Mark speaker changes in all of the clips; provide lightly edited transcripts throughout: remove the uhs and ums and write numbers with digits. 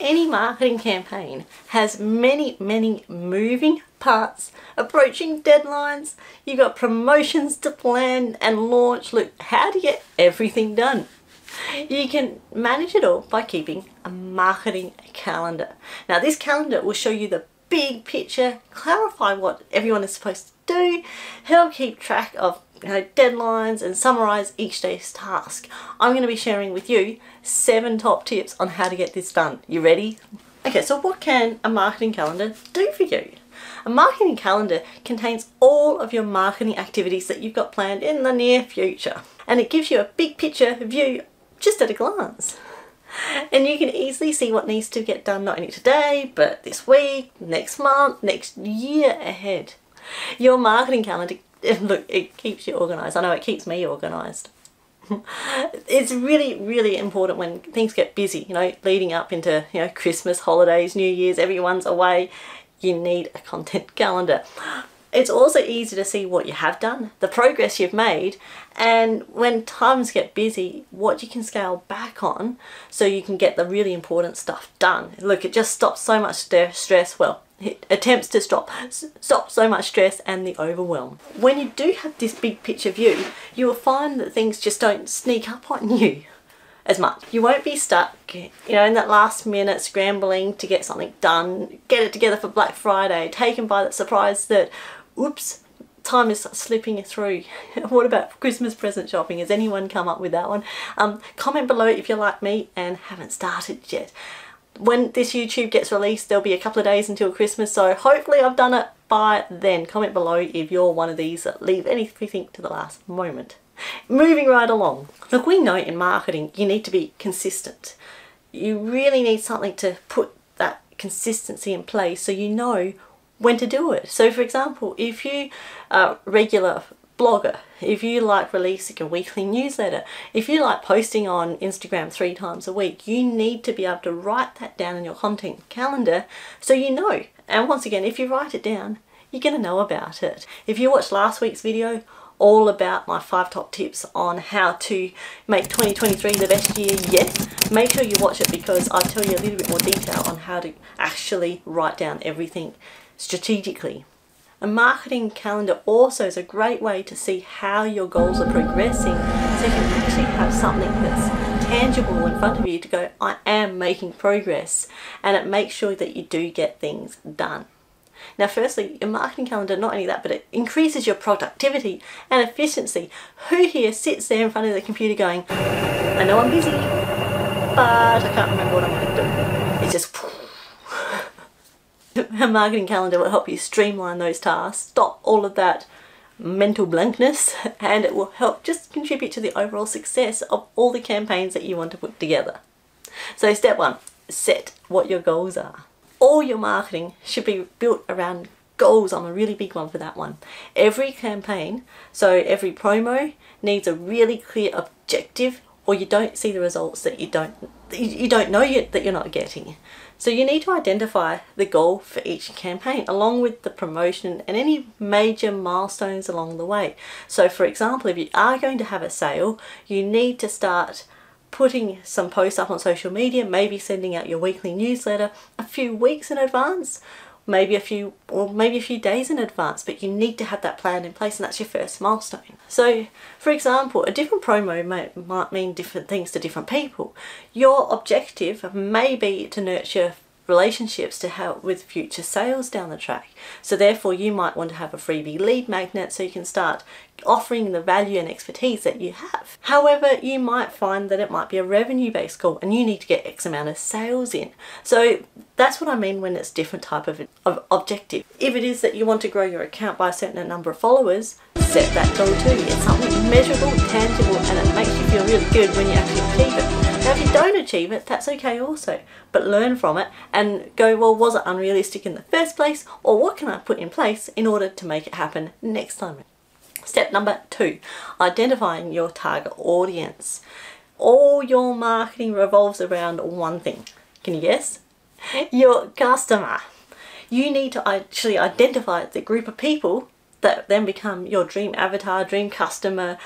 Speaker 1: any marketing campaign has many moving parts, approaching deadlines, you've got promotions to plan and launch. Look, how to get everything done? You can manage it all by keeping a marketing calendar. Now this calendar will show you the big picture, clarify what everyone is supposed to do, help keep track of deadlines and summarize each day's task. I'm going to be sharing with you 7 top tips on how to get this done. You ready? Okay, so what can a marketing calendar do for you? A marketing calendar contains all of your marketing activities that you've got planned in the near future, and it gives you a big picture view just at a glance. And you can easily see what needs to get done not only today, but this week, next month, next year ahead. Your marketing calendar, look, it keeps you organised. I know it keeps me organised. It's really important when things get busy, leading up into, Christmas, holidays, New Year's, everyone's away. You need a content calendar. It's also easy to see what you have done, the progress you've made, and when times get busy, what you can scale back on so you can get the really important stuff done. Look, it just stops so much stress. Well, it attempts to stop so much stress and the overwhelm. When you do have this big picture view, you will find that things just don't sneak up on you as much. You won't be stuck, in that last minute scrambling to get something done, get it together for Black Friday, taken by that surprise that, oops, time is slipping through. What about Christmas present shopping? Has anyone come up with that one? Comment below if you're like me and haven't started yet. When this YouTube gets released, there'll be a couple of days until Christmas, so hopefully I've done it by then. Comment below if you're one of these that leave anything to the last moment. Moving right along. Look, we know in marketing you need to be consistent. You really need something to put that consistency in place so you know when to do it. So for example, if you are a regular blogger, if you like releasing a weekly newsletter, if you like posting on Instagram 3 times a week, you need to be able to write that down in your content calendar so you know. And once again, if you write it down, you're going to know about it. If you watched last week's video, all about my 5 top tips on how to make 2023 the best year yet, make sure you watch it because I'll tell you a little bit more detail on how to actually write down everything strategically. A marketing calendar also is a great way to see how your goals are progressing, so you can actually have something that's tangible in front of you to go, I am making progress, and it makes sure that you do get things done. Now firstly, your marketing calendar, not only that, but it increases your productivity and efficiency. Who here sits there in front of the computer going, I know I'm busy, but I can't remember what I'm going to do. It's just a marketing calendar will help you streamline those tasks, stop all of that mental blankness, and it will help just contribute to the overall success of all the campaigns that you want to put together. So step 1, set what your goals are. All your marketing should be built around goals. I'm a really big one for that one. Every campaign, so every promo, needs a really clear objective, or you don't see the results that you don't know yet that you're not getting. So you need to identify the goal for each campaign along with the promotion and any major milestones along the way. So for example, if you are going to have a sale, you need to start putting some posts up on social media, maybe sending out your weekly newsletter a few weeks in advance, maybe a few days in advance, but you need to have that plan in place, and that's your first milestone. So for example, a different promo might mean different things to different people. Your objective may be to nurture relationships to help with future sales down the track. So therefore you might want to have a freebie lead magnet so you can start offering the value and expertise that you have. However, you might find that it might be a revenue based goal and you need to get X amount of sales in. So that's what I mean when it's different type of objective. If it is that you want to grow your account by a certain number of followers, set that goal too. It's something measurable, tangible, and it makes you feel really good when you actually achieve it. Now if you don't achieve it, that's okay also, but learn from it and go, well, was it unrealistic in the first place, or what can I put in place in order to make it happen next time? Step number 2, identifying your target audience. All your marketing revolves around one thing. Can you guess? Your customer. You need to actually identify the group of people that then become your dream avatar, dream customer,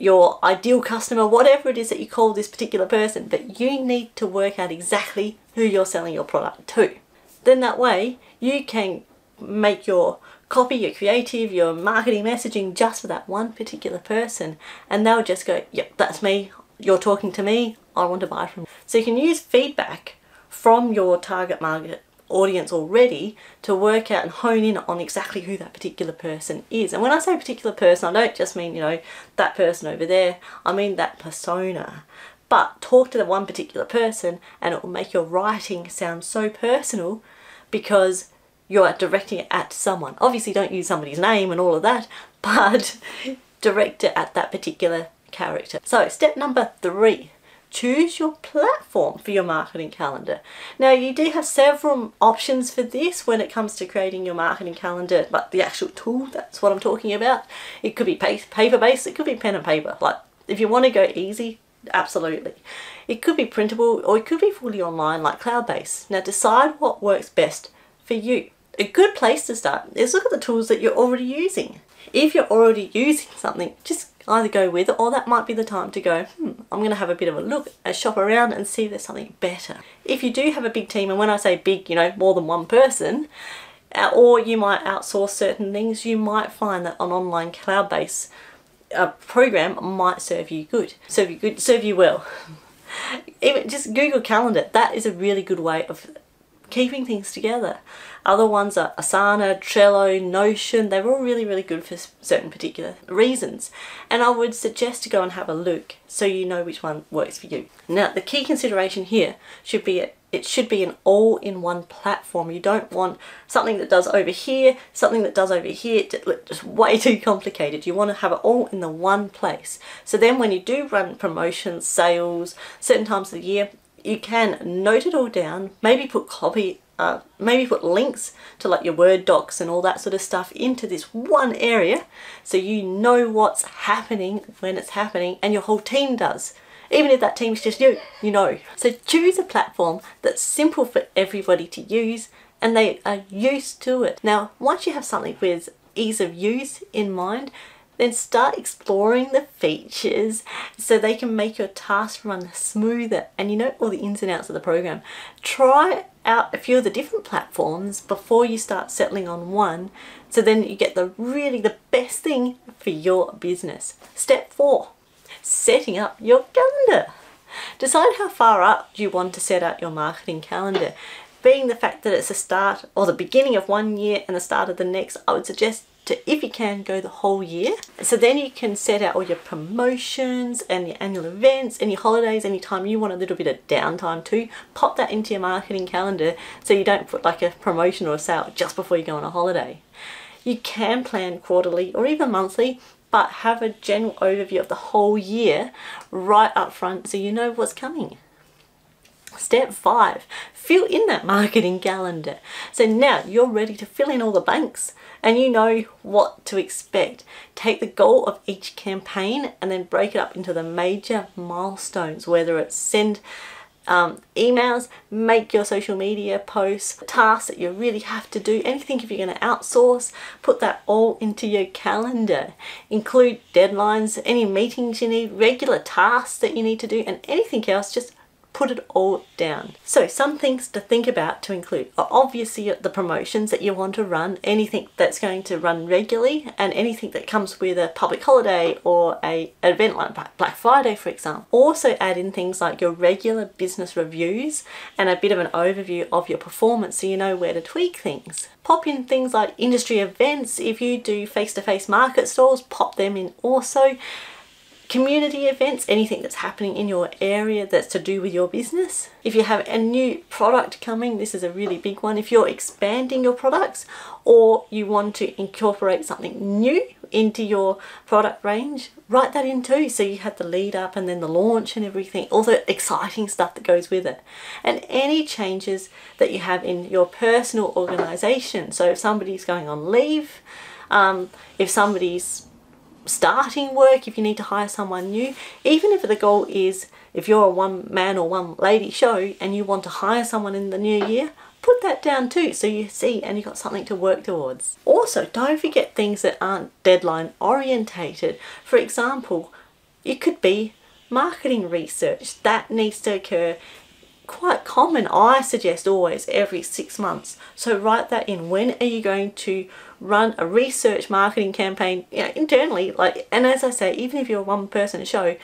Speaker 1: your ideal customer, whatever it is that you call this particular person, but you need to work out exactly who you're selling your product to. Then that way you can make your copy, your creative, your marketing messaging just for that one particular person, and they'll just go, yep, that's me, you're talking to me, I want to buy from you. So you can use feedback from your target market audience already to work out and hone in on exactly who that particular person is. And when I say particular person, I don't just mean, you know, that person over there, I mean that persona. But talk to the one particular person and it will make your writing sound so personal because you're directing it at someone. Obviously don't use somebody's name and all of that, but direct it at that particular character. So step number 3. Choose your platform for your marketing calendar. Now you do have several options for this when it comes to creating your marketing calendar, but the actual tool, that's what I'm talking about. It could be paper-based, it could be pen and paper. Like if you want to go easy, absolutely. It could be printable or it could be fully online like cloud-based. Now decide what works best for you. A good place to start is look at the tools that you're already using. If you're already using something, just either go with it, or that might be the time to go, I'm going to have a bit of a look, a shop around and see if there's something better. If you do have a big team, and when I say big, you know, more than one person, or you might outsource certain things, you might find that an online cloud-based program might serve you well. Even just Google Calendar, that is a really good way of keeping things together. Other ones are Asana, Trello, Notion. They're all really, really good for certain particular reasons. And I would suggest to go and have a look so you know which one works for you. Now, the key consideration here should be it should be an all-in-one platform. You don't want something that does over here, something that does over here, just way too complicated. You want to have it all in the one place. So then when you do run promotions, sales, certain times of the year, you can note it all down, maybe put maybe put links to like your Word docs and all that sort of stuff into this one area so you know what's happening when it's happening, and your whole team does. Even if that team's just you, you know. So choose a platform that's simple for everybody to use and they are used to it. Now, once you have something with ease of use in mind, then start exploring the features so they can make your task run smoother and you know all the ins and outs of the program. Try out a few of the different platforms before you start settling on one, so then you get the best thing for your business. Step 4, setting up your calendar. Decide how far up you want to set out your marketing calendar. Being the fact that it's the start or the beginning of one year and the start of the next, I would suggest to, if you can, go the whole year. So then you can set out all your promotions and your annual events and your holidays, anytime you want a little bit of downtime too, pop that into your marketing calendar so you don't put like a promotion or a sale just before you go on a holiday. You can plan quarterly or even monthly, but have a general overview of the whole year right up front so you know what's coming. Step 5, fill in that marketing calendar. So now you're ready to fill in all the blanks and you know what to expect. Take the goal of each campaign and then break it up into the major milestones, whether it's send emails, make your social media posts, tasks that you really have to do, anything if you're going to outsource, put that all into your calendar. Include deadlines, any meetings you need, regular tasks that you need to do, and anything else, just put it all down. So some things to think about to include are obviously the promotions that you want to run, anything that's going to run regularly and anything that comes with a public holiday or an event like Black Friday, for example. Also add in things like your regular business reviews and a bit of an overview of your performance so you know where to tweak things. Pop in things like industry events. If you do face-to-face market stalls, pop them in also. Community events, anything that's happening in your area that's to do with your business. If you have a new product coming, this is a really big one. If you're expanding your products or you want to incorporate something new into your product range, write that in too so you have the lead up and then the launch and everything, all the exciting stuff that goes with it. And any changes that you have in your personal organization. So if somebody's going on leave, if somebody's starting work, if you need to hire someone new, even if the goal is, if you're a one man or one lady show and you want to hire someone in the new year, put that down too so you see and you've got something to work towards. Also, don't forget things that aren't deadline orientated. For example, It could be marketing research that needs to occur. Quite common, I suggest always every 6 months. So write that in. When are you going to run a research marketing campaign, internally? And as I say, even if you're a one-person show,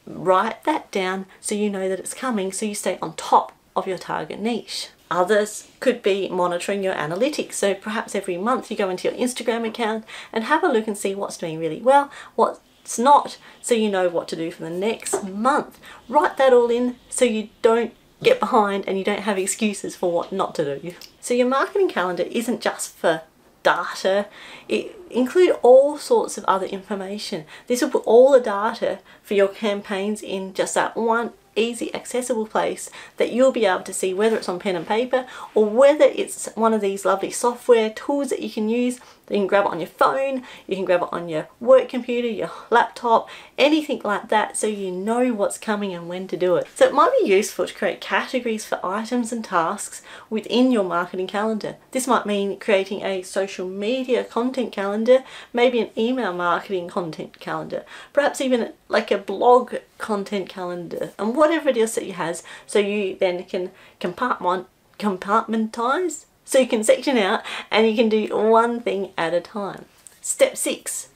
Speaker 1: write that down so you know that it's coming, so you stay on top of your target niche. Others could be monitoring your analytics. So perhaps every month you go into your Instagram account and have a look and see what's doing really well, what's not, so you know what to do for the next month. Write that all in so you don't get behind and you don't have excuses for what not to do. So your marketing calendar isn't just for data, it includes all sorts of other information. This will put all the data for your campaigns in just that one easy accessible place that you'll be able to see, whether it's on pen and paper or whether it's one of these lovely software tools that you can use. You can grab it on your phone, you can grab it on your work computer, your laptop, anything like that, so you know what's coming and when to do it. So it might be useful to create categories for items and tasks within your marketing calendar. This might mean creating a social media content calendar, maybe an email marketing content calendar, perhaps even like a blog content calendar, and whatever it is that you has, so you then can compartmentize. So you can section out and you can do one thing at a time. Step 6,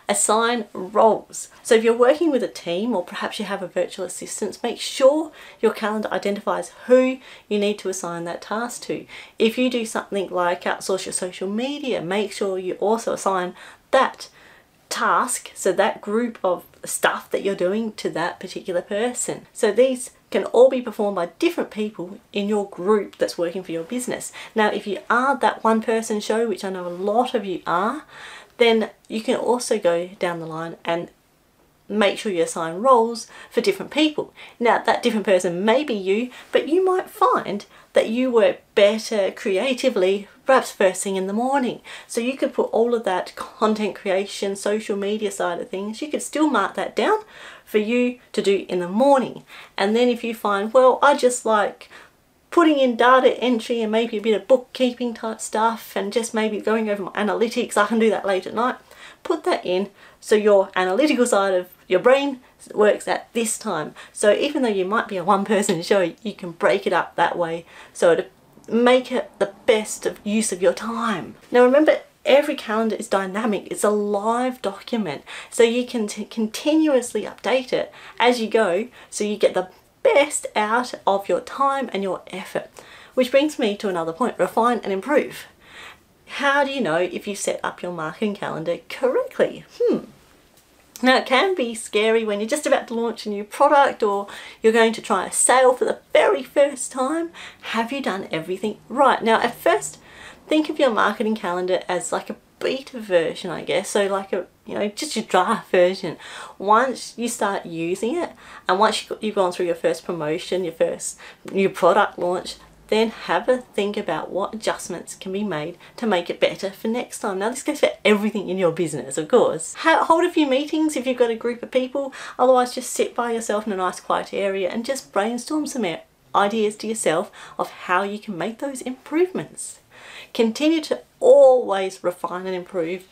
Speaker 1: assign roles. So if you're working with a team or perhaps you have a virtual assistant, make sure your calendar identifies who you need to assign that task to. If you do something like outsource your social media, make sure you also assign that task, so that group of stuff that you're doing, to that particular person. So these can all be performed by different people in your group that's working for your business. Now, if you are that one person show, which I know a lot of you are, then you can also go down the line and make sure you assign roles for different people. Now, that different person may be you, but you might find that you work better creatively perhaps first thing in the morning. So you could put all of that content creation, social media side of things, you could still mark that down for you to do in the morning. And then if you find, well, I just like putting in data entry and maybe a bit of bookkeeping type stuff and just maybe going over my analytics, I can do that late at night. Put that in so your analytical side of your brain works at this time. So even though you might be a one-person show, you can break it up that way so to make it the best of use of your time. Now remember, every calendar is dynamic, it's a live document, so you can continuously update it as you go, so you get the best out of your time and your effort. Which brings me to another point: refine and improve. How do you know if you set up your marketing calendar correctly? Now, it can be scary when you're just about to launch a new product or you're going to try a sale for the very first time. Have you done everything right? Now, at first, think of your marketing calendar as like a beta version, I guess. So like a, just your draft version. Once you start using it and once you've gone through your first promotion, your first new product launch, then have a think about what adjustments can be made to make it better for next time. Now, this goes for everything in your business, of course. Hold a few meetings if you've got a group of people. Otherwise, just sit by yourself in a nice quiet area and just brainstorm some ideas to yourself of how you can make those improvements. Continue to always refine and improve.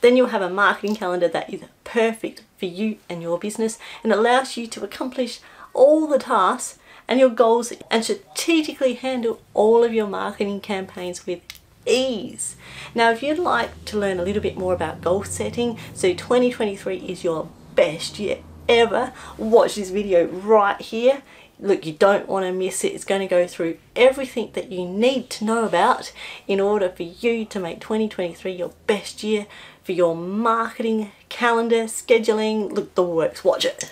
Speaker 1: Then you'll have a marketing calendar that is perfect for you and your business and allows you to accomplish all the tasks and your goals and strategically handle all of your marketing campaigns with ease. Now, if you'd like to learn a little bit more about goal setting, so 2023 is your best year ever, watch this video right here. Look, you don't want to miss it. It's going to go through everything that you need to know about in order for you to make 2023 your best year for your marketing calendar, scheduling, look, the works. Watch it.